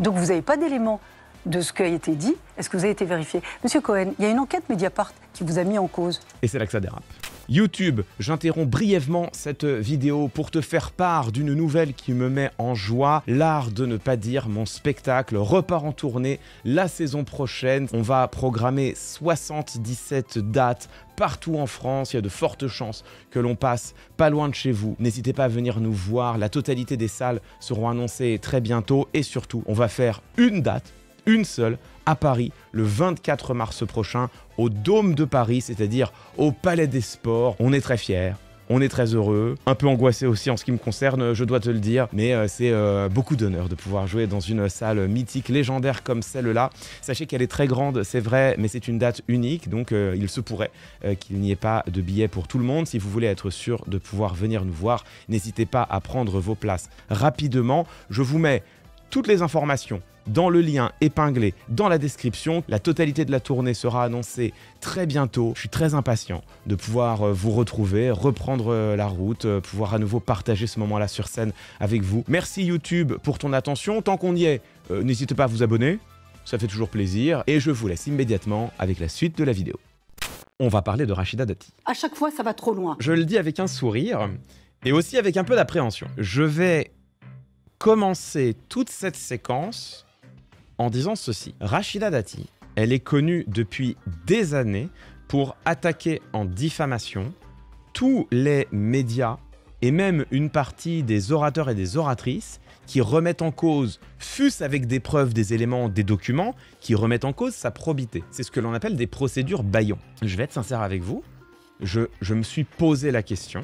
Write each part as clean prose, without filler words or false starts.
Donc vous n'avez pas d'éléments de ce qui a été dit. Est-ce que vous avez été vérifié? Monsieur Cohen, il y a une enquête Mediapart qui vous a mis en cause. Et c'est là que ça dérape. YouTube, j'interromps brièvement cette vidéo pour te faire part d'une nouvelle qui me met en joie. L'art de ne pas dire, mon spectacle repart en tournée la saison prochaine. On va programmer 77 dates partout en France. Il y a de fortes chances que l'on passe pas loin de chez vous. N'hésitez pas à venir nous voir. La totalité des salles seront annoncées très bientôt. Et surtout, on va faire une date, une seule, à Paris, le 24 mars prochain, au Dôme de Paris, c'est-à-dire au Palais des Sports. On est très fiers, on est très heureux, un peu angoissé aussi en ce qui me concerne, je dois te le dire, mais c'est beaucoup d'honneur de pouvoir jouer dans une salle mythique, légendaire comme celle-là. Sachez qu'elle est très grande, c'est vrai, mais c'est une date unique, donc il se pourrait qu'il n'y ait pas de billets pour tout le monde. Si vous voulez être sûr de pouvoir venir nous voir, n'hésitez pas à prendre vos places rapidement. Je vous mets toutes les informations dans le lien épinglé dans la description. La totalité de la tournée sera annoncée très bientôt. Je suis très impatient de pouvoir vous retrouver, reprendre la route, pouvoir à nouveau partager ce moment-là sur scène avec vous. Merci YouTube pour ton attention. Tant qu'on y est, n'hésitez pas à vous abonner, ça fait toujours plaisir. Et je vous laisse immédiatement avec la suite de la vidéo. On va parler de Rachida Dati. À chaque fois, ça va trop loin. Je le dis avec un sourire et aussi avec un peu d'appréhension. Je vais commencer toute cette séquence en disant ceci. Rachida Dati, elle est connue depuis des années pour attaquer en diffamation tous les médias et même une partie des orateurs et des oratrices qui remettent en cause, fût-ce avec des preuves, des éléments, des documents, qui remettent en cause sa probité. C'est ce que l'on appelle des procédures bâillons. Je vais être sincère avec vous, je me suis posé la question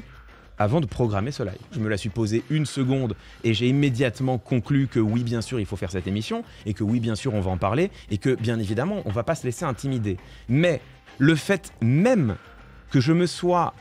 avant de programmer ce live. Je me la suis posée une seconde et j'ai immédiatement conclu que oui, bien sûr, il faut faire cette émission et que oui, bien sûr, on va en parler et que, bien évidemment, on va pas se laisser intimider. Mais le fait même que je me sois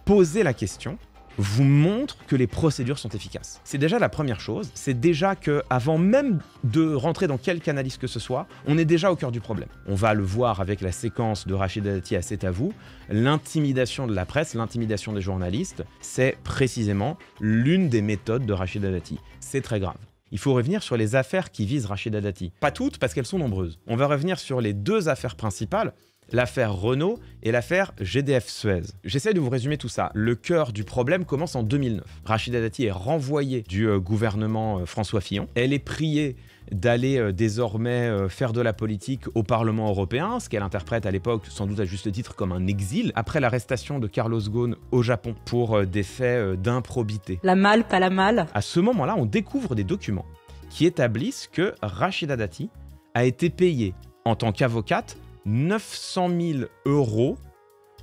posé la question vous montre que les procédures sont efficaces. C'est déjà la première chose, c'est déjà que avant même de rentrer dans quelque analyse que ce soit, on est déjà au cœur du problème. On va le voir avec la séquence de Rachida Dati à C'est à vous. L'intimidation de la presse, l'intimidation des journalistes, c'est précisément l'une des méthodes de Rachida Dati. C'est très grave. Il faut revenir sur les affaires qui visent Rachida Dati. Pas toutes, parce qu'elles sont nombreuses. On va revenir sur les deux affaires principales, l'affaire Renault et l'affaire GDF Suez. J'essaie de vous résumer tout ça. Le cœur du problème commence en 2009. Rachida Dati est renvoyée du gouvernement François Fillon. Elle est priée d'aller désormais faire de la politique au Parlement européen, ce qu'elle interprète à l'époque, sans doute à juste titre, comme un exil, après l'arrestation de Carlos Ghosn au Japon pour des faits d'improbité. La malle, pas la malle. À ce moment-là, on découvre des documents qui établissent que Rachida Dati a été payée en tant qu'avocate 900 000 €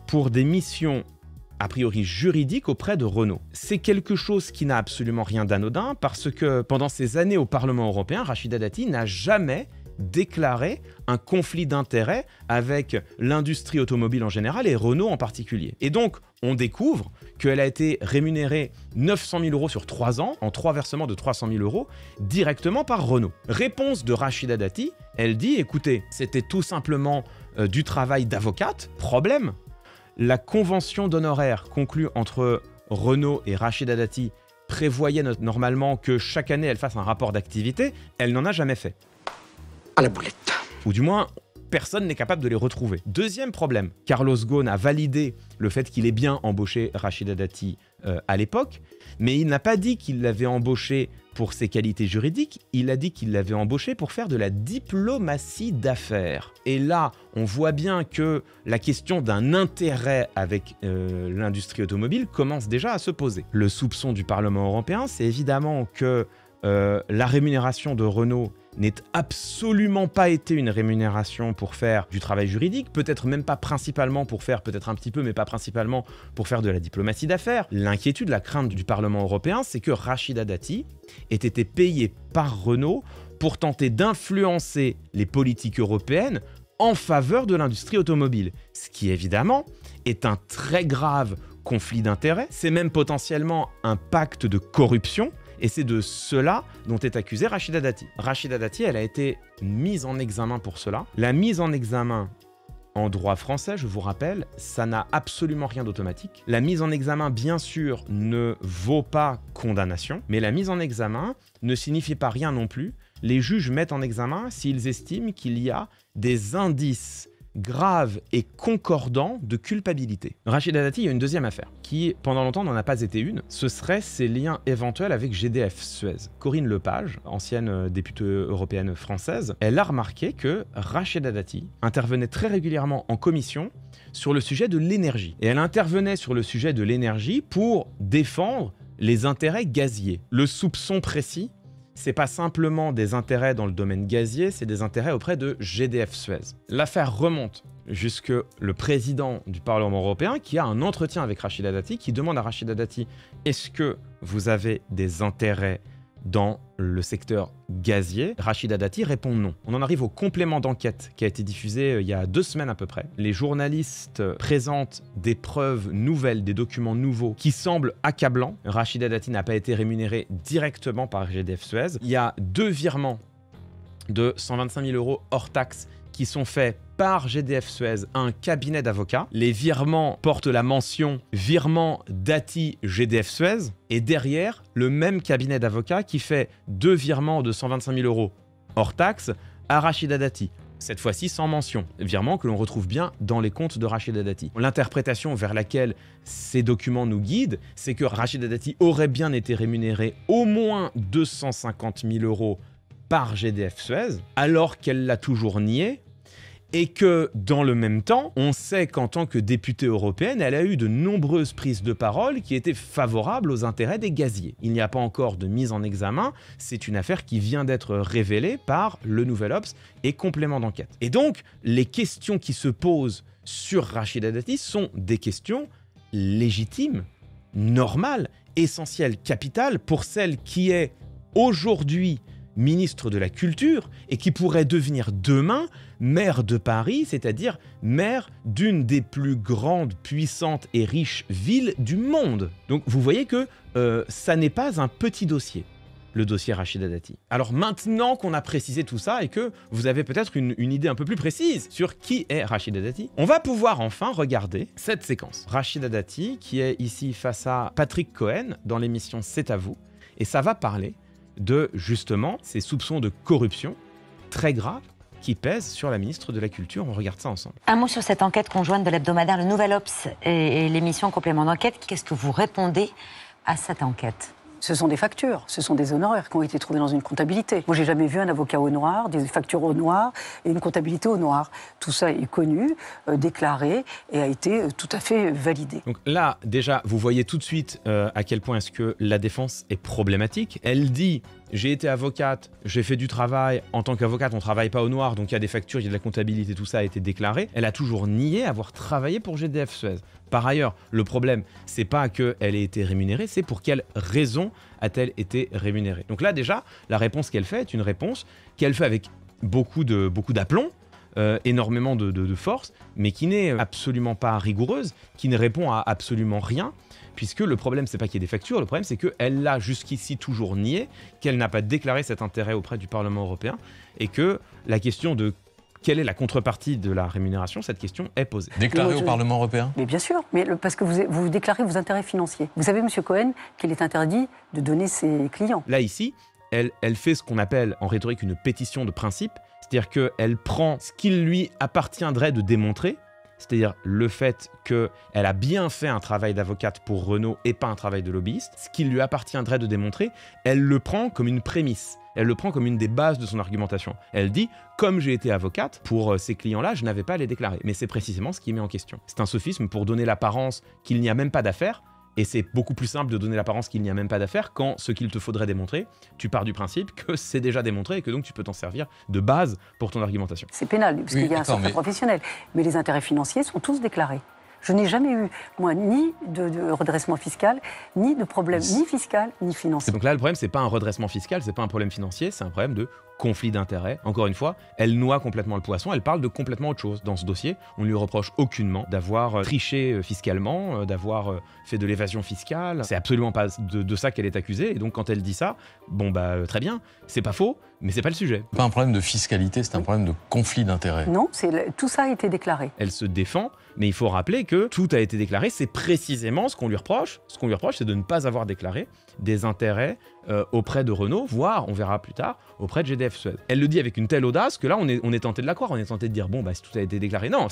pour des missions a priori juridiques auprès de Renault. C'est quelque chose qui n'a absolument rien d'anodin parce que pendant ces années au Parlement européen, Rachida Dati n'a jamais déclaré un conflit d'intérêts avec l'industrie automobile en général et Renault en particulier. Et donc, on découvre qu'elle a été rémunérée 900 000 € sur 3 ans, en 3 versements de 300 000 € directement par Renault. Réponse de Rachida Dati, elle dit, écoutez, c'était tout simplement du travail d'avocate, problème. La convention d'honoraires conclue entre Renault et Rachida Dati prévoyait normalement que chaque année elle fasse un rapport d'activité, elle n'en a jamais fait. À la boulette. Ou du moins, personne n'est capable de les retrouver. Deuxième problème, Carlos Ghosn a validé le fait qu'il ait bien embauché Rachida Dati à l'époque, mais il n'a pas dit qu'il l'avait embauché pour ses qualités juridiques, il a dit qu'il l'avait embauché pour faire de la diplomatie d'affaires. Et là, on voit bien que la question d'un intérêt avec l'industrie automobile commence déjà à se poser. Le soupçon du Parlement européen, c'est évidemment que la rémunération de Renault n'est absolument pas été une rémunération pour faire du travail juridique, peut-être même pas principalement pour faire, peut-être un petit peu, mais pas principalement pour faire de la diplomatie d'affaires. L'inquiétude, la crainte du Parlement européen, c'est que Rachida Dati ait été payée par Renault pour tenter d'influencer les politiques européennes en faveur de l'industrie automobile, ce qui évidemment est un très grave conflit d'intérêts, c'est même potentiellement un pacte de corruption. Et c'est de cela dont est accusée Rachida Dati. Rachida Dati, elle a été mise en examen pour cela. La mise en examen en droit français, je vous rappelle, ça n'a absolument rien d'automatique. La mise en examen, bien sûr, ne vaut pas condamnation, mais la mise en examen ne signifie pas rien non plus les juges mettent en examen s'ils estiment qu'il y a des indices graves et concordants de culpabilité. Rachida Dati, il y a une deuxième affaire qui, pendant longtemps, n'en a pas été une. Ce serait ses liens éventuels avec GDF Suez. Corinne Lepage, ancienne députée européenne française, elle a remarqué que Rachida Dati intervenait très régulièrement en commission sur le sujet de l'énergie. Et elle intervenait sur le sujet de l'énergie pour défendre les intérêts gaziers. Le soupçon précis, c'est pas simplement des intérêts dans le domaine gazier, c'est des intérêts auprès de GDF Suez. L'affaire remonte jusque le président du Parlement européen qui a un entretien avec Rachida Dati, qui demande à Rachida Dati « Est-ce que vous avez des intérêts dans le secteur gazier ?» Rachida Dati répond non. On en arrive au complément d'enquête qui a été diffusé il y a 2 semaines à peu près. Les journalistes présentent des preuves nouvelles, des documents nouveaux qui semblent accablants. Rachida Dati n'a pas été rémunérée directement par GDF Suez. Il y a 2 virements de 125 000 € hors taxe qui sont faits par GDF Suez à un cabinet d'avocats. Les virements portent la mention « Virement Dati GDF Suez » et derrière, le même cabinet d'avocats qui fait 2 virements de 125 000 € hors taxe à Rachida Dati. Cette fois-ci sans mention, virement que l'on retrouve bien dans les comptes de Rachida Dati. L'interprétation vers laquelle ces documents nous guident, c'est que Rachida Dati aurait bien été rémunérée au moins 250 000 € par GDF Suez, alors qu'elle l'a toujours nié, et que, dans le même temps, on sait qu'en tant que députée européenne, elle a eu de nombreuses prises de parole qui étaient favorables aux intérêts des gaziers. Il n'y a pas encore de mise en examen, c'est une affaire qui vient d'être révélée par le Nouvel Obs et complément d'enquête. Et donc, les questions qui se posent sur Rachida Dati sont des questions légitimes, normales, essentielles, capitales pour celle qui est aujourd'hui ministre de la Culture et qui pourrait devenir demain maire de Paris, c'est-à-dire maire d'une des plus grandes, puissantes et riches villes du monde. Donc vous voyez que ça n'est pas un petit dossier, le dossier Rachida Dati. Alors maintenant qu'on a précisé tout ça et que vous avez peut-être une idée un peu plus précise sur qui est Rachida Dati, on va pouvoir enfin regarder cette séquence. Rachida Dati qui est ici face à Patrick Cohen dans l'émission C'est à vous, et ça va parler de, justement, ces soupçons de corruption très graves qui pèsent sur la ministre de la Culture. On regarde ça ensemble. Un mot sur cette enquête conjointe de l'hebdomadaire Le Nouvel Obs et l'émission Complément d'enquête. Qu'est-ce que vous répondez à cette enquête ? Ce sont des factures, ce sont des honoraires qui ont été trouvés dans une comptabilité. Moi, j'ai jamais vu un avocat au noir, des factures au noir et une comptabilité au noir. Tout ça est connu, déclaré et a été tout à fait validé. Donc là, déjà, vous voyez tout de suite à quel point est-ce que la défense est problématique. Elle dit « J'ai été avocate, j'ai fait du travail. En tant qu'avocate, on ne travaille pas au noir, donc il y a des factures, il y a de la comptabilité, tout ça a été déclaré. » Elle a toujours nié avoir travaillé pour GDF Suez. Par ailleurs, le problème, c'est pas qu'elle ait été rémunérée, c'est pour quelle raison a-t-elle été rémunérée. Donc là, déjà, la réponse qu'elle fait est une réponse qu'elle fait avec beaucoup d'aplomb, énormément de force, mais qui n'est absolument pas rigoureuse, qui ne répond à absolument rien, puisque le problème, c'est pas qu'il y ait des factures, le problème, c'est qu'elle l'a jusqu'ici toujours nié, qu'elle n'a pas déclaré cet intérêt auprès du Parlement européen, et que la question de quelle est la contrepartie de la rémunération, cette question est posée. Déclarée au Parlement européen ? Mais bien sûr, mais parce que vous déclarez vos intérêts financiers. Vous savez, M. Cohen, qu'il est interdit de donner ses clients. Là, ici, elle fait ce qu'on appelle en rhétorique une pétition de principe, c'est-à-dire qu'elle prend ce qu'il lui appartiendrait de démontrer, c'est-à-dire le fait qu'elle a bien fait un travail d'avocate pour Renault et pas un travail de lobbyiste, ce qu'il lui appartiendrait de démontrer, elle le prend comme une prémisse. Elle le prend comme une des bases de son argumentation. Elle dit, comme j'ai été avocate, pour ces clients-là, je n'avais pas à les déclarer. Mais c'est précisément ce qui met en question. C'est un sophisme pour donner l'apparence qu'il n'y a même pas d'affaire, et c'est beaucoup plus simple de donner l'apparence qu'il n'y a même pas d'affaire quand ce qu'il te faudrait démontrer, tu pars du principe que c'est déjà démontré et que donc tu peux t'en servir de base pour ton argumentation. C'est pénal, parce qu'il y a un secret professionnel. Mais les intérêts financiers sont tous déclarés. Je n'ai jamais eu, moi, ni de redressement fiscal, ni de problème ni fiscal, ni financier. Et donc là, le problème, c'est pas un redressement fiscal, c'est pas un problème financier, c'est un problème de conflit d'intérêts. Encore une fois, elle noie complètement le poisson, elle parle de complètement autre chose. Dans ce dossier, on ne lui reproche aucunement d'avoir triché fiscalement, d'avoir fait de l'évasion fiscale. C'est absolument pas de ça qu'elle est accusée. Et donc, quand elle dit ça, bon, bah, très bien, c'est pas faux, mais c'est pas le sujet. C'est pas un problème de fiscalité, c'est un problème de conflit d'intérêts. Non, tout ça a été déclaré. Elle se défend Mais il faut rappeler que tout a été déclaré, c'est précisément ce qu'on lui reproche. Ce qu'on lui reproche, c'est de ne pas avoir déclaré des intérêts auprès de Renault, voire, on verra plus tard, auprès de GDF Suez. Elle le dit avec une telle audace que là, on est tenté de la croire, on est tenté de dire, bon, bah, si tout a été déclaré. Non,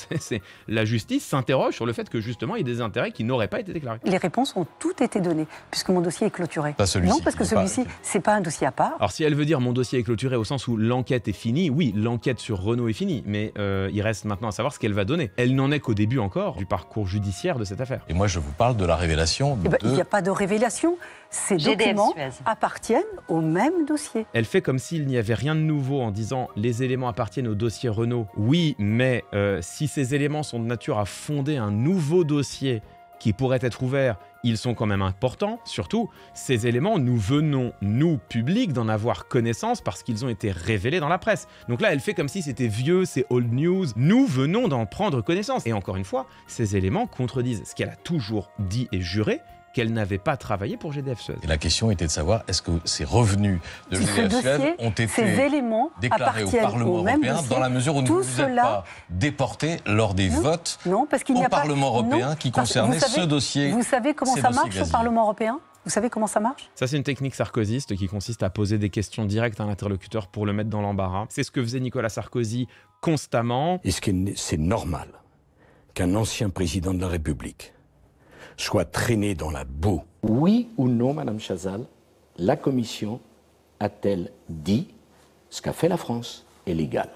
la justice s'interroge sur le fait que justement, il y a des intérêts qui n'auraient pas été déclarés. Les réponses ont toutes été données, puisque mon dossier est clôturé. Pas celui-ci. Non, parce que celui-ci, c'est pas un dossier à part. Alors, si elle veut dire mon dossier est clôturé au sens où l'enquête est finie, oui, l'enquête sur Renault est finie, mais il reste maintenant à savoir ce qu'elle va donner. Elle n'en est qu'au début encore du parcours judiciaire de cette affaire. Et moi, je vous parle de la révélation Eh ben, il n'y a pas de révélation. Ces GDF documents Suez appartiennent au même dossier. Elle fait comme s'il n'y avait rien de nouveau en disant les éléments appartiennent au dossier Renault. Oui, mais si ces éléments sont de nature à fonder un nouveau dossier qui pourrait être ouvert, ils sont quand même importants. Surtout, ces éléments, nous venons, nous, publics, d'en avoir connaissance parce qu'ils ont été révélés dans la presse. Donc là, elle fait comme si c'était vieux, c'est old news. Nous venons d'en prendre connaissance. Et encore une fois, ces éléments contredisent ce qu'elle a toujours dit et juré, qu'elle n'avait pas travaillé pour GDF Suez. Et la question était de savoir, est-ce que ces revenus de GDF Suez ont été déclarés au Parlement européen dans la mesure où vous n'êtes pas déportés lors des votes au Parlement européen qui concernaient ce dossier. Vous savez comment ça marche au Parlement européen ? Vous savez comment ça marche ? Ça, c'est une technique sarkozyste qui consiste à poser des questions directes à un interlocuteur pour le mettre dans l'embarras. C'est ce que faisait Nicolas Sarkozy constamment. Est-ce que c'est normal qu'un ancien président de la République soit traîné dans la boue? Oui ou non, Madame Chazal, la Commission a-t-elle dit ce qu'a fait la France est légal?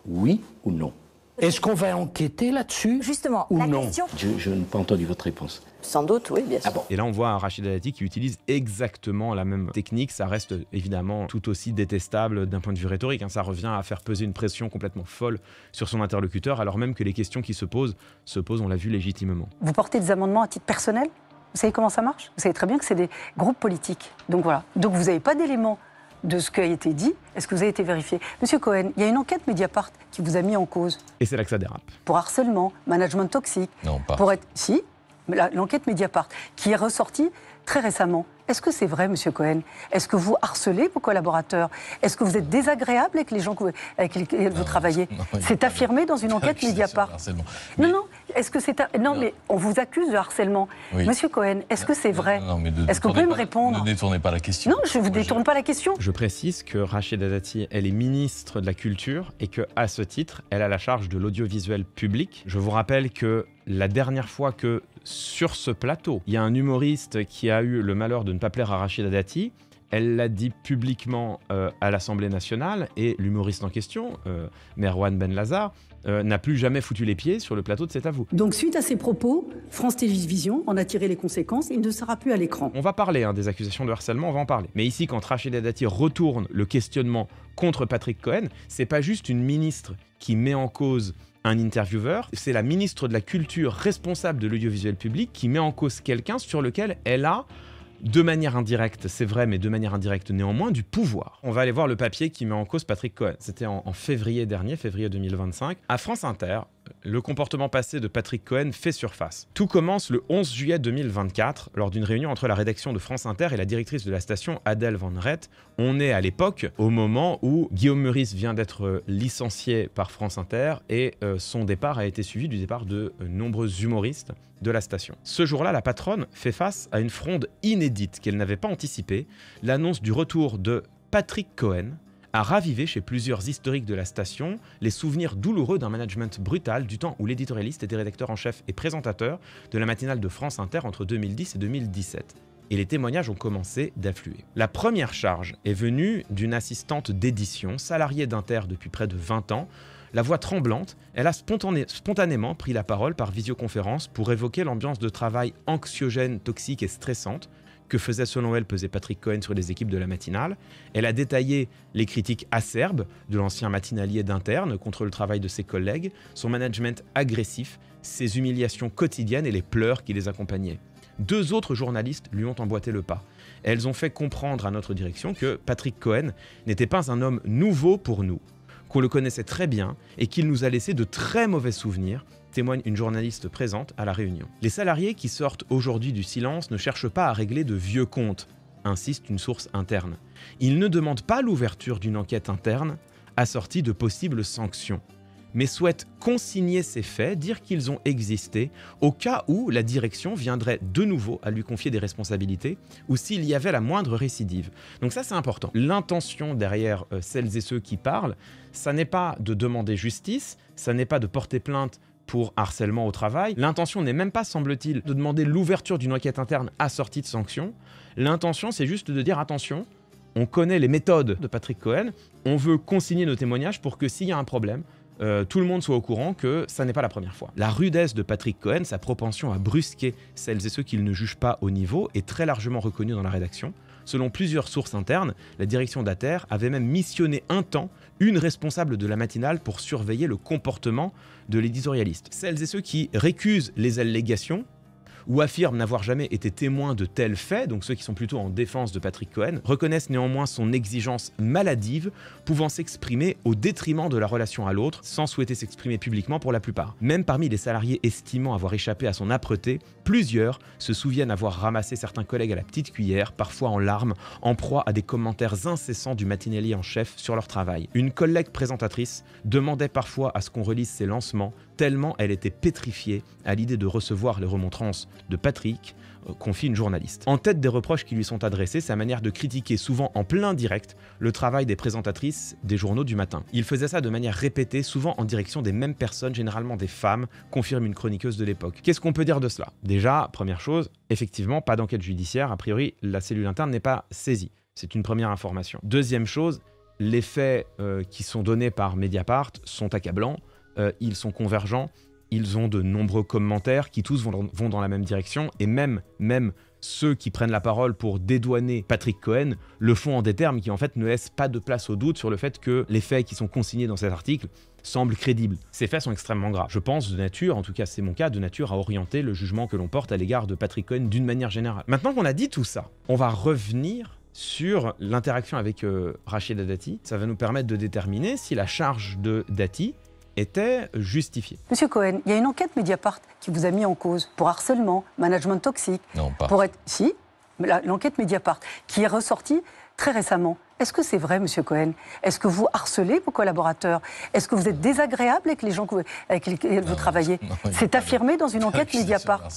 Oui ou non? Est-ce qu'on va enquêter là-dessus? Justement, ou la non? question... Je n'ai pas entendu votre réponse. Sans doute, oui, bien sûr. Ah bon. Et là, on voit un Rachida Dati qui utilise exactement la même technique. Ça reste évidemment tout aussi détestable d'un point de vue rhétorique. Ça revient à faire peser une pression complètement folle sur son interlocuteur, alors même que les questions qui se posent, on l'a vu légitimement. Vous portez des amendements à titre personnel? Vous savez comment ça marche? Vous savez très bien que c'est des groupes politiques. Donc voilà. Donc vous n'avez pas d'éléments de ce qui a été dit. Est-ce que vous avez été vérifié? Monsieur Cohen, il y a une enquête Mediapart qui vous a mis en cause. Et c'est là que ça dérape. Pour harcèlement, management toxique. Non, pas. Pour être... Si, l'enquête Mediapart, qui est ressortie très récemment. Est-ce que c'est vrai, Monsieur Cohen? Est-ce que vous harcelez vos collaborateurs? Est-ce que vous êtes désagréable avec les gens avec lesquels vous travaillez? C'est affirmé dans une enquête Mediapart. Non, est-ce que c'est... Non, mais on vous accuse de harcèlement. Oui. Monsieur Cohen, est-ce que c'est vrai? Est-ce que vous pouvez me répondre? Ne détournez pas la question. Non, je ne vous détourne pas la question. Je précise que Rachida Dati, elle est ministre de la Culture et qu'à ce titre, elle a la charge de l'audiovisuel public. Je vous rappelle que la dernière fois que sur ce plateau, il y a un humoriste qui a eu le malheur de ne pas plaire à Rachida Dati, elle l'a dit publiquement à l'Assemblée nationale et l'humoriste en question, Merwan Benlazar, n'a plus jamais foutu les pieds sur le plateau de C'est à vous. Donc suite à ces propos, France Télévisions en a tiré les conséquences et il ne sera plus à l'écran. On va parler des accusations de harcèlement, on va en parler. Mais ici, quand Rachida Dati retourne le questionnement contre Patrick Cohen, c'est pas juste une ministre qui met en cause un intervieweur, c'est la ministre de la Culture responsable de l'audiovisuel public qui met en cause quelqu'un sur lequel elle a, de manière indirecte, c'est vrai, mais de manière indirecte néanmoins, du pouvoir. On va aller voir le papier qui met en cause Patrick Cohen. C'était en février dernier, février 2025. À France Inter, le comportement passé de Patrick Cohen fait surface. Tout commence le 11 juillet 2024, lors d'une réunion entre la rédaction de France Inter et la directrice de la station, Adèle Van Rett. On est à l'époque, au moment où Guillaume Meurice vient d'être licencié par France Inter et son départ a été suivi du départ de nombreux humoristes de la station. Ce jour-là, la patronne fait face à une fronde inédite qu'elle n'avait pas anticipée, l'annonce du retour de Patrick Cohen a ravivé chez plusieurs historiques de la station les souvenirs douloureux d'un management brutal du temps où l'éditorialiste était rédacteur en chef et présentateur de la matinale de France Inter entre 2010 et 2017. Et les témoignages ont commencé d'affluer. La première charge est venue d'une assistante d'édition, salariée d'Inter depuis près de 20 ans. La voix tremblante, elle a spontanément pris la parole par visioconférence pour évoquer l'ambiance de travail anxiogène, toxique et stressante que faisait selon elle peser Patrick Cohen sur les équipes de la matinale. Elle a détaillé les critiques acerbes de l'ancien matinalier d'Interne contre le travail de ses collègues, son management agressif, ses humiliations quotidiennes et les pleurs qui les accompagnaient. 2 autres journalistes lui ont emboîté le pas. Elles ont fait comprendre à notre direction que Patrick Cohen n'était pas un homme nouveau pour nous, qu'on le connaissait très bien et qu'il nous a laissé de très mauvais souvenirs, témoigne une journaliste présente à la réunion. Les salariés qui sortent aujourd'hui du silence ne cherchent pas à régler de vieux comptes, insiste une source interne. Ils ne demandent pas l'ouverture d'une enquête interne assortie de possibles sanctions, mais souhaite consigner ces faits, dire qu'ils ont existé, au cas où la direction viendrait de nouveau à lui confier des responsabilités, ou s'il y avait la moindre récidive. Donc ça, c'est important. L'intention derrière celles et ceux qui parlent, ça n'est pas de demander justice, ça n'est pas de porter plainte pour harcèlement au travail. L'intention n'est même pas, semble-t-il, de demander l'ouverture d'une enquête interne assortie de sanctions. L'intention, c'est juste de dire attention, on connaît les méthodes de Patrick Cohen, on veut consigner nos témoignages pour que s'il y a un problème, tout le monde soit au courant que ça n'est pas la première fois. La rudesse de Patrick Cohen, sa propension à brusquer celles et ceux qu'il ne juge pas au niveau, est très largement reconnue dans la rédaction. Selon plusieurs sources internes, la direction d'Ater avait même missionné un temps une responsable de la matinale pour surveiller le comportement de l'éditorialiste. Celles et ceux qui récusent les allégations ou affirment n'avoir jamais été témoins de tels faits, donc ceux qui sont plutôt en défense de Patrick Cohen, reconnaissent néanmoins son exigence maladive, pouvant s'exprimer au détriment de la relation à l'autre, sans souhaiter s'exprimer publiquement pour la plupart. Même parmi les salariés estimant avoir échappé à son âpreté, plusieurs se souviennent avoir ramassé certains collègues à la petite cuillère, parfois en larmes, en proie à des commentaires incessants du matinalier en chef sur leur travail. Une collègue présentatrice demandait parfois à ce qu'on relise ses lancements, tellement elle était pétrifiée à l'idée de recevoir les remontrances de Patrick, confie une journaliste. En tête des reproches qui lui sont adressés, sa manière de critiquer souvent en plein direct le travail des présentatrices des journaux du matin. Il faisait ça de manière répétée, souvent en direction des mêmes personnes, généralement des femmes, confirme une chroniqueuse de l'époque. Qu'est-ce qu'on peut dire de cela? Déjà, première chose, effectivement, pas d'enquête judiciaire, a priori, la cellule interne n'est pas saisie. C'est une première information. Deuxième chose, les faits qui sont donnés par Mediapart sont accablants. Ils sont convergents, ils ont de nombreux commentaires qui tous vont dans la même direction, et même ceux qui prennent la parole pour dédouaner Patrick Cohen le font en des termes qui en fait ne laissent pas de place au doute sur le fait que les faits qui sont consignés dans cet article semblent crédibles. Ces faits sont extrêmement graves. Je pense de nature, en tout cas c'est mon cas, de nature à orienter le jugement que l'on porte à l'égard de Patrick Cohen d'une manière générale. Maintenant qu'on a dit tout ça, on va revenir sur l'interaction avec Rachida Dati. Ça va nous permettre de déterminer si la charge de Dati était justifiée. Monsieur Cohen, il y a une enquête Mediapart qui vous a mis en cause pour harcèlement, management toxique. Non, pas. Si, l'enquête Mediapart qui est ressortie très récemment. Est-ce que c'est vrai, monsieur Cohen? Est-ce que vous harcelez vos collaborateurs? Est-ce que vous êtes désagréable avec les gens avec lesquels vous travaillez? C'est affirmé dans une enquête Mediapart.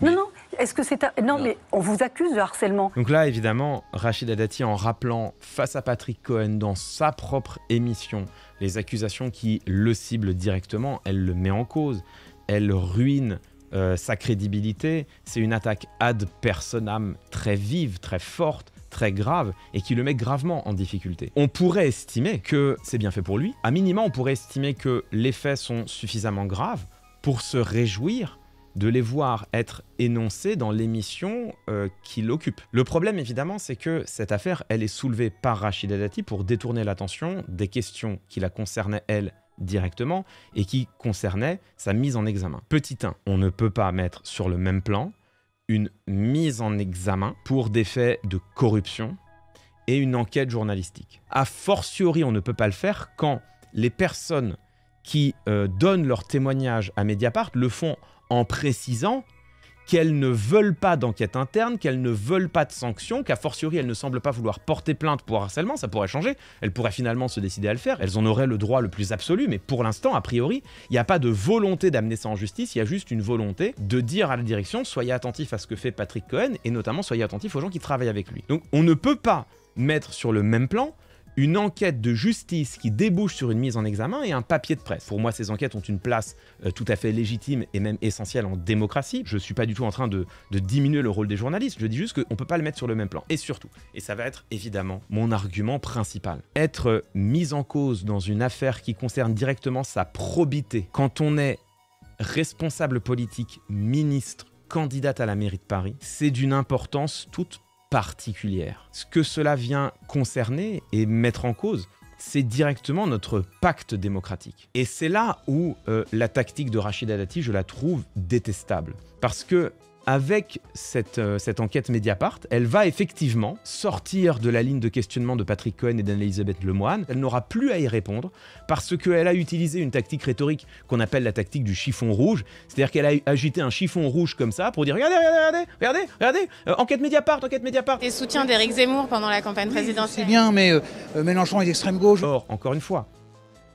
Non, est-ce que c'est... Non, mais on vous accuse de harcèlement. Donc là, évidemment, Rachida Dati, en rappelant face à Patrick Cohen dans sa propre émission les accusations qui le ciblent directement, elle le met en cause, elle ruine sa crédibilité. C'est une attaque ad personam très vive, très forte, très grave, et qui le met gravement en difficulté. On pourrait estimer que c'est bien fait pour lui. À minima, on pourrait estimer que les faits sont suffisamment graves pour se réjouir de les voir être énoncés dans l'émission qui l'occupe. Le problème, évidemment, c'est que cette affaire, elle est soulevée par Rachida Dati pour détourner l'attention des questions qui la concernaient, elle, directement, et qui concernaient sa mise en examen. Petit 1, on ne peut pas mettre sur le même plan une mise en examen pour des faits de corruption et une enquête journalistique. A fortiori, on ne peut pas le faire quand les personnes qui donnent leur témoignage à Mediapart le font en précisant qu'elles ne veulent pas d'enquête interne, qu'elles ne veulent pas de sanctions, qu'a fortiori elles ne semblent pas vouloir porter plainte pour harcèlement. Ça pourrait changer, elles pourraient finalement se décider à le faire, elles en auraient le droit le plus absolu, mais pour l'instant, a priori, il n'y a pas de volonté d'amener ça en justice, il y a juste une volonté de dire à la direction, soyez attentifs à ce que fait Patrick Cohen, et notamment soyez attentifs aux gens qui travaillent avec lui. Donc on ne peut pas mettre sur le même plan une enquête de justice qui débouche sur une mise en examen et un papier de presse. Pour moi, ces enquêtes ont une place tout à fait légitime et même essentielle en démocratie. Je ne suis pas du tout en train de diminuer le rôle des journalistes, je dis juste qu'on ne peut pas le mettre sur le même plan. Et surtout, et ça va être évidemment mon argument principal, être mis en cause dans une affaire qui concerne directement sa probité, quand on est responsable politique, ministre, candidate à la mairie de Paris, c'est d'une importance toute particulière. Ce que cela vient concerner et mettre en cause, c'est directement notre pacte démocratique. Et c'est là où la tactique de Rachida Dati, je la trouve détestable. Parce que avec cette enquête Mediapart, elle va effectivement sortir de la ligne de questionnement de Patrick Cohen et d'Anne-Elisabeth Lemoine. Elle n'aura plus à y répondre parce qu'elle a utilisé une tactique rhétorique qu'on appelle la tactique du chiffon rouge. C'est-à-dire qu'elle a agité un chiffon rouge comme ça pour dire regardez, enquête Mediapart. Et soutien d'Éric Zemmour pendant la campagne présidentielle. C'est bien, mais Mélenchon est d'extrême gauche. Or, encore une fois,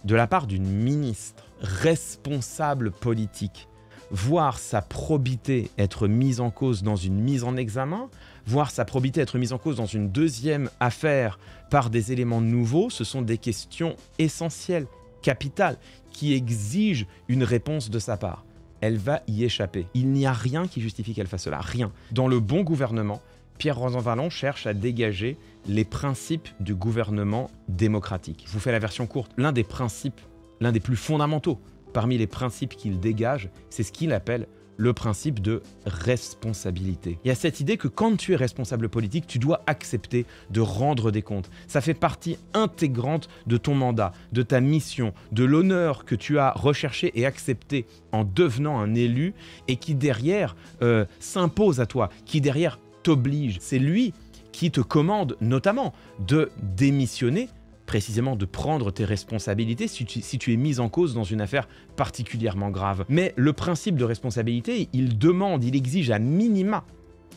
de la part d'une ministre responsable politique, voir sa probité être mise en cause dans une mise en examen, voir sa probité être mise en cause dans une deuxième affaire par des éléments nouveaux, ce sont des questions essentielles, capitales, qui exigent une réponse de sa part. Elle va y échapper. Il n'y a rien qui justifie qu'elle fasse cela, rien. Dans le bon gouvernement, Pierre Rosanvallon cherche à dégager les principes du gouvernement démocratique. Je vous fais la version courte. L'un des principes, l'un des plus fondamentaux parmi les principes qu'il dégage, c'est ce qu'il appelle le principe de responsabilité. Il y a cette idée que quand tu es responsable politique, tu dois accepter de rendre des comptes. Ça fait partie intégrante de ton mandat, de ta mission, de l'honneur que tu as recherché et accepté en devenant un élu et qui derrière s'impose à toi, qui derrière t'oblige. C'est lui qui te commande notamment de démissionner, précisément de prendre tes responsabilités si tu es mis en cause dans une affaire particulièrement grave. Mais le principe de responsabilité, il exige à minima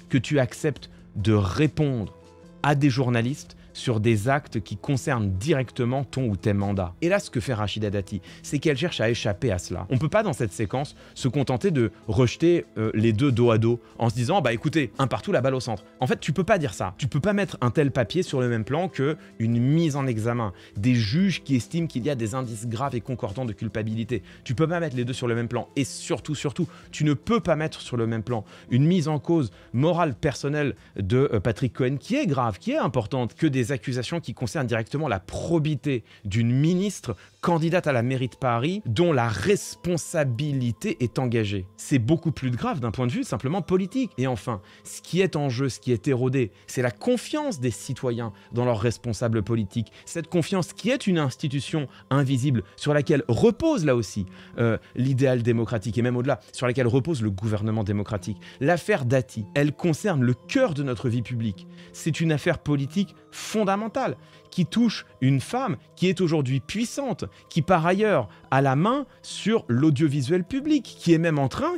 que tu acceptes de répondre à des journalistes sur des actes qui concernent directement ton ou tes mandats. Et là, ce que fait Rachida Dati, c'est qu'elle cherche à échapper à cela. On ne peut pas, dans cette séquence, se contenter de rejeter les deux dos à dos en se disant « bah écoutez, un partout, la balle au centre ». En fait, tu peux pas dire ça. Tu peux pas mettre un tel papier sur le même plan qu'une mise en examen, des juges qui estiment qu'il y a des indices graves et concordants de culpabilité. Tu peux pas mettre les deux sur le même plan. Et surtout, tu ne peux pas mettre sur le même plan une mise en cause morale personnelle de Patrick Cohen qui est grave, qui est importante, que des accusations qui concernent directement la probité d'une ministre candidate à la mairie de Paris dont la responsabilité est engagée. C'est beaucoup plus grave d'un point de vue simplement politique. Et enfin, ce qui est en jeu, ce qui est érodé, c'est la confiance des citoyens dans leurs responsables politiques. Cette confiance qui est une institution invisible sur laquelle repose là aussi l'idéal démocratique et même au-delà, sur laquelle repose le gouvernement démocratique. L'affaire Dati, elle concerne le cœur de notre vie publique. C'est une affaire politique fondamentale qui touche une femme qui est aujourd'hui puissante, qui par ailleurs a la main sur l'audiovisuel public, qui est même en train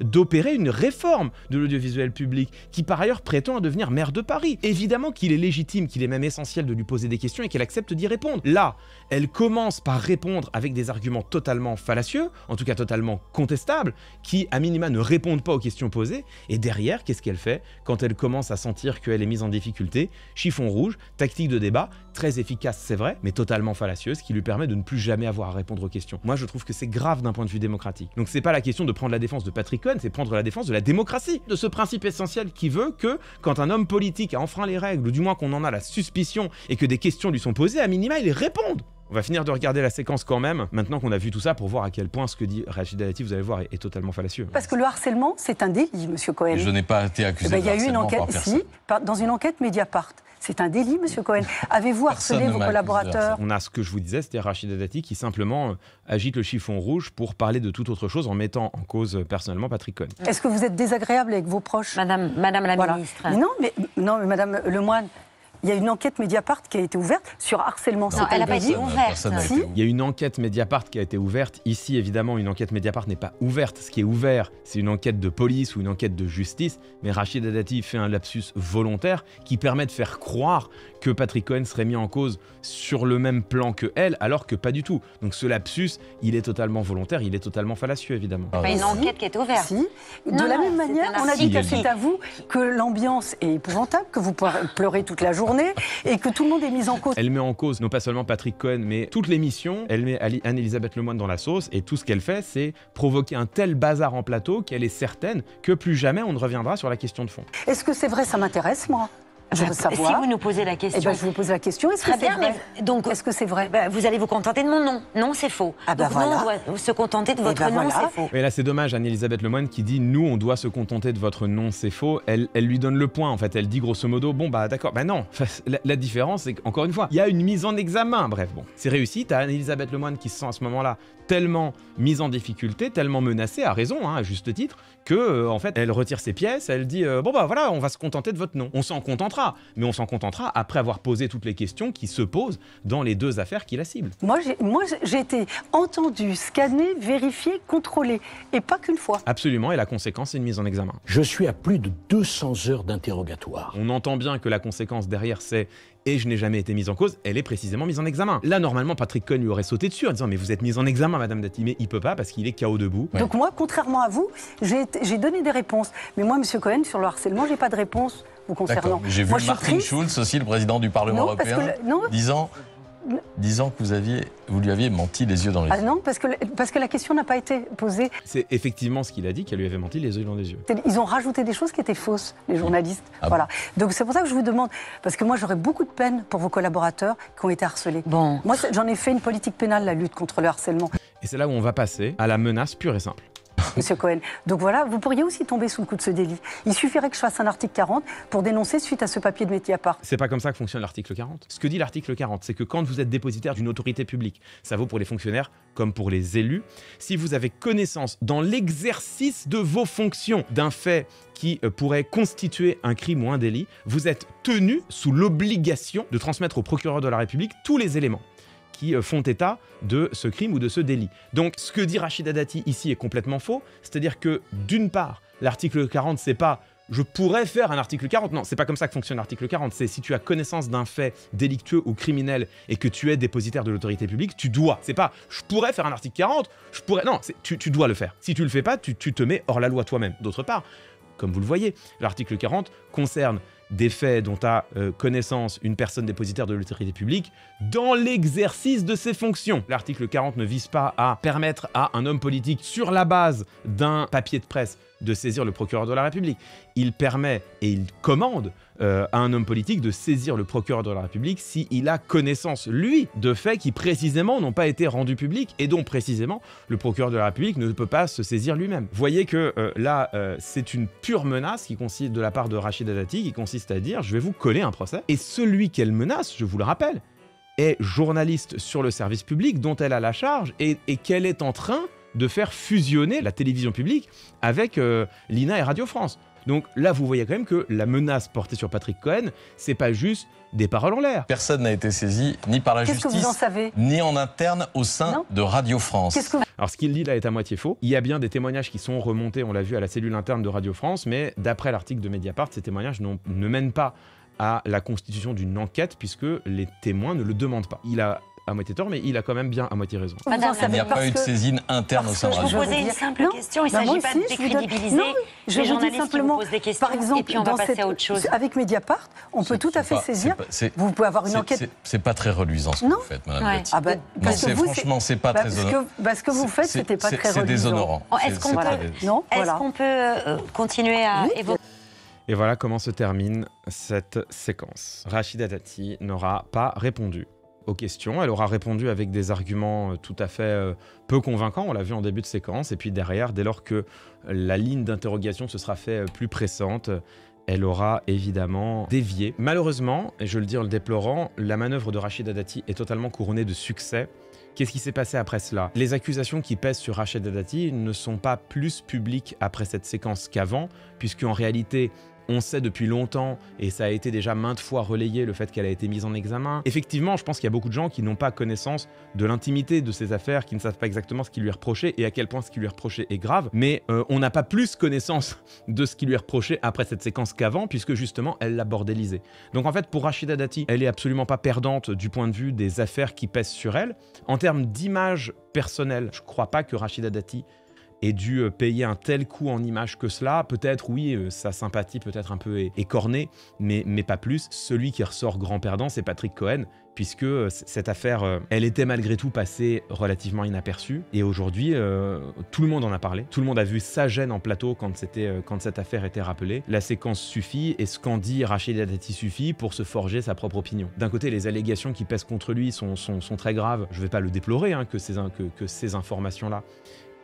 d'opérer une réforme de l'audiovisuel public, qui par ailleurs prétend à devenir maire de Paris. Évidemment qu'il est légitime, qu'il est même essentiel de lui poser des questions et qu'elle accepte d'y répondre. Là, elle commence par répondre avec des arguments totalement fallacieux, en tout cas totalement contestables, qui à minima ne répondent pas aux questions posées, et derrière, qu'est-ce qu'elle fait quand elle commence à sentir qu'elle est mise en difficulté? Chiffon rouge, tactique de débat, très efficace c'est vrai, mais totalement fallacieuse, qui lui permet de ne plus jamais avoir à répondre aux questions. Moi je trouve que c'est grave d'un point de vue démocratique. Donc c'est pas la question de prendre la défense de Patrick Cohen, c'est prendre la défense de la démocratie, de ce principe essentiel qui veut que quand un homme politique a enfreint les règles, ou du moins qu'on en a la suspicion et que des questions lui sont posées, à minima il réponde. On va finir de regarder la séquence quand même, maintenant qu'on a vu tout ça, pour voir à quel point ce que dit Rachida Dati, vous allez voir, est totalement fallacieux. Parce que le harcèlement, c'est un délit, monsieur Cohen. Je n'ai pas été accusé de harcèlement par personne. Dans une enquête Mediapart. C'est un délit, monsieur Cohen. Avez-vous harcelé vos collaborateurs? On a ce que je vous disais, c'était Rachida Dati qui simplement agite le chiffon rouge pour parler de toute autre chose en mettant en cause personnellement Patrick Cohen. Est-ce que vous êtes désagréable avec vos proches? Madame la ministre. Mais non, Madame Lemoine, il y a une enquête Mediapart qui a été ouverte sur harcèlement. Non, elle n'a pas été ouverte. Si. Il y a une enquête Mediapart qui a été ouverte. Ici, évidemment, une enquête Mediapart n'est pas ouverte. Ce qui est ouvert, c'est une enquête de police ou une enquête de justice. Mais Rachida Dati fait un lapsus volontaire qui permet de faire croire que Patrick Cohen serait mis en cause sur le même plan que elle, alors que pas du tout. Donc ce lapsus, il est totalement volontaire, il est totalement fallacieux, évidemment. Pas une enquête qui est ouverte. Si. De la même manière, on a dit que c'est à vous que l'ambiance est épouvantable, que vous pleurez toute la journée et que tout le monde est mis en cause. Elle met en cause non pas seulement Patrick Cohen, mais toute l'émission. Elle met Anne-Elisabeth Lemoine dans la sauce et tout ce qu'elle fait, c'est provoquer un tel bazar en plateau qu'elle est certaine que plus jamais on ne reviendra sur la question de fond. Est-ce que c'est vrai? Ça m'intéresse, moi. Je veux savoir. Si vous nous posez la question. Eh ben, je vous pose la question. Est-ce que c'est vrai? Donc, est-ce que c'est vrai? Vous allez vous contenter de mon nom. Non, c'est faux. Ah ben donc, voilà. nous, on doit se contenter de votre nom, c'est faux. Mais là, c'est dommage, Anne-Elisabeth Lemoine qui dit « Nous, on doit se contenter de votre nom, c'est faux ». Elle lui donne le point, en fait. Elle dit grosso modo « Bon, bah d'accord, bah non ». La différence, c'est qu'encore une fois, il y a une mise en examen. Bref, bon, c'est réussi. T'as Anne-Elisabeth Lemoine qui se sent à ce moment-là tellement mise en difficulté, tellement menacée, à raison, hein, à juste titre, que en fait, elle retire ses pièces, elle dit bon bah voilà, on va se contenter de votre nom. On s'en contentera. contentera. Mais on s'en contentera après avoir posé toutes les questions qui se posent dans les deux affaires qui la ciblent. Moi, j'ai été entendue, scannée, vérifiée, contrôlée. Et pas qu'une fois. Absolument, et la conséquence, c'est une mise en examen. Je suis à plus de 200 heures d'interrogatoire. On entend bien que la conséquence derrière, c'est « et je n'ai jamais été mise en cause », elle est précisément mise en examen. Là, normalement, Patrick Cohen lui aurait sauté dessus en disant « mais vous êtes mise en examen, Madame Dati », mais il peut pas parce qu'il est KO debout. Ouais. Donc moi, contrairement à vous, j'ai donné des réponses. Mais moi, M. Cohen, sur le harcèlement, j'ai pas de réponse vous concernant. J'ai vu Martin Schulz, aussi le président du Parlement européen, disant que vous lui aviez menti les yeux dans les yeux. Ah non, parce que la question n'a pas été posée. C'est effectivement ce qu'il a dit, qu'elle lui avait menti les yeux dans les yeux. Ils ont rajouté des choses qui étaient fausses, les journalistes. Voilà. Donc c'est pour ça que je vous demande, parce que moi j'aurais beaucoup de peine pour vos collaborateurs qui ont été harcelés. Bon. Moi j'en ai fait une politique pénale, la lutte contre le harcèlement. Et c'est là où on va passer à la menace pure et simple. Monsieur Cohen. Donc voilà, vous pourriez aussi tomber sous le coup de ce délit. Il suffirait que je fasse un article 40 pour dénoncer suite à ce papier de Mediapart. C'est pas comme ça que fonctionne l'article 40. Ce que dit l'article 40, c'est que quand vous êtes dépositaire d'une autorité publique, ça vaut pour les fonctionnaires comme pour les élus, si vous avez connaissance dans l'exercice de vos fonctions d'un fait qui pourrait constituer un crime ou un délit, vous êtes tenu sous l'obligation de transmettre au procureur de la République tous les éléments qui font état de ce crime ou de ce délit. Donc ce que dit Rachida Dati ici est complètement faux, c'est-à-dire que d'une part, l'article 40, c'est pas « je pourrais faire un article 40 », non, c'est pas comme ça que fonctionne l'article 40, c'est si tu as connaissance d'un fait délictueux ou criminel et que tu es dépositaire de l'autorité publique, tu dois. C'est pas « je pourrais faire un article 40 », je pourrais... Non, tu dois le faire. Si tu le fais pas, tu te mets hors la loi toi-même. D'autre part, comme vous le voyez, l'article 40 concerne des faits dont a connaissance une personne dépositaire de l'autorité publique dans l'exercice de ses fonctions. L'article 40 ne vise pas à permettre à un homme politique, sur la base d'un papier de presse, de saisir le procureur de la République. Il permet et il commande à un homme politique de saisir le procureur de la République s'il a connaissance, lui, de faits qui précisément n'ont pas été rendus publics et dont précisément le procureur de la République ne peut pas se saisir lui-même. Vous voyez que là, c'est une pure menace qui consiste de la part de Rachida Dati, qui consiste à dire « je vais vous coller un procès ». Et celui qu'elle menace, je vous le rappelle, est journaliste sur le service public dont elle a la charge et qu'elle est en train de faire fusionner la télévision publique avec l'INA et Radio France. Donc là, vous voyez quand même que la menace portée sur Patrick Cohen, c'est pas juste des paroles en l'air. Personne n'a été saisi, ni par la justice, que vous en savez ni en interne au sein de Radio France. Alors ce qu'il dit là est à moitié faux. Il y a bien des témoignages qui sont remontés, on l'a vu, à la cellule interne de Radio France, mais d'après l'article de Mediapart, ces témoignages ne mènent pas à la constitution d'une enquête puisque les témoins ne le demandent pas. Il a à moitié tort, mais il a quand même bien à moitié raison. Il n'y a pas eu de saisine interne au sein de Radio France. Je vous posais une simple question, il ne s'agit pas de décrédibiliser les journalistes qui vous posent des questions, par exemple, et puis on va passer à autre chose. Avec Mediapart, on peut tout à fait saisir, vous pouvez avoir une enquête... C'est pas très reluisant ce que vous faites, Madame Dati. Ah bah, franchement, c'est pas très honorant. Ce que vous faites, c'était pas très reluisant. C'est déshonorant. Est-ce qu'on peut continuer à évoquer... Et voilà comment se termine cette séquence. Rachida Dati n'aura pas répondu aux questions. Elle aura répondu avec des arguments tout à fait peu convaincants, on l'a vu en début de séquence, et puis derrière, dès lors que la ligne d'interrogation se sera fait plus pressante, elle aura évidemment dévié. Malheureusement, et je le dis en le déplorant, la manœuvre de Rachida Dati est totalement couronnée de succès. Qu'est-ce qui s'est passé après cela? Les accusations qui pèsent sur Rachida Dati ne sont pas plus publiques après cette séquence qu'avant, puisqu'en réalité, on sait depuis longtemps, et ça a été déjà maintes fois relayé, le fait qu'elle a été mise en examen. Effectivement, je pense qu'il y a beaucoup de gens qui n'ont pas connaissance de l'intimité de ces affaires, qui ne savent pas exactement ce qui lui est reproché et à quel point ce qui lui est reproché est grave. Mais on n'a pas plus connaissance de ce qui lui est reproché après cette séquence qu'avant, puisque justement, elle l'a bordélisé. Donc en fait, pour Rachida Dati, elle est absolument pas perdante du point de vue des affaires qui pèsent sur elle. En termes d'image personnelle, je crois pas que Rachida Dati ait dû payer un tel coût en image que cela. Peut-être, oui, sa sympathie peut être un peu écornée, mais pas plus. Celui qui ressort grand perdant, c'est Patrick Cohen, puisque cette affaire, elle était malgré tout passée relativement inaperçue. Et aujourd'hui, tout le monde en a parlé. Tout le monde a vu sa gêne en plateau quand cette affaire était rappelée. La séquence suffit, et ce qu'en dit Rachida Dati suffit pour se forger sa propre opinion. D'un côté, les allégations qui pèsent contre lui sont très graves. Je ne vais pas le déplorer, hein, que ces informations-là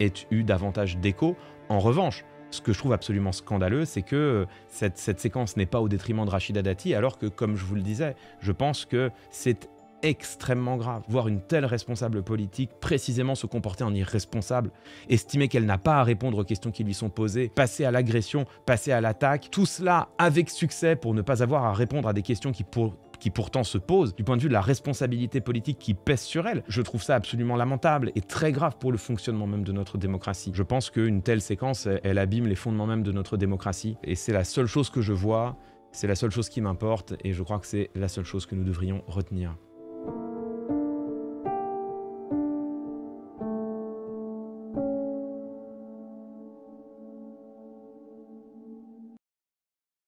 aient eu davantage d'écho. En revanche, ce que je trouve absolument scandaleux, c'est que cette séquence n'est pas au détriment de Rachida Dati, alors que, comme je vous le disais, je pense que c'est extrêmement grave. Voir une telle responsable politique précisément se comporter en irresponsable, estimer qu'elle n'a pas à répondre aux questions qui lui sont posées, passer à l'agression, passer à l'attaque, tout cela avec succès pour ne pas avoir à répondre à des questions qui pourtant se posent du point de vue de la responsabilité politique qui pèse sur elle. Je trouve ça absolument lamentable et très grave pour le fonctionnement même de notre démocratie. Je pense qu'une telle séquence, elle abîme les fondements même de notre démocratie et c'est la seule chose que je vois, c'est la seule chose qui m'importe et je crois que c'est la seule chose que nous devrions retenir.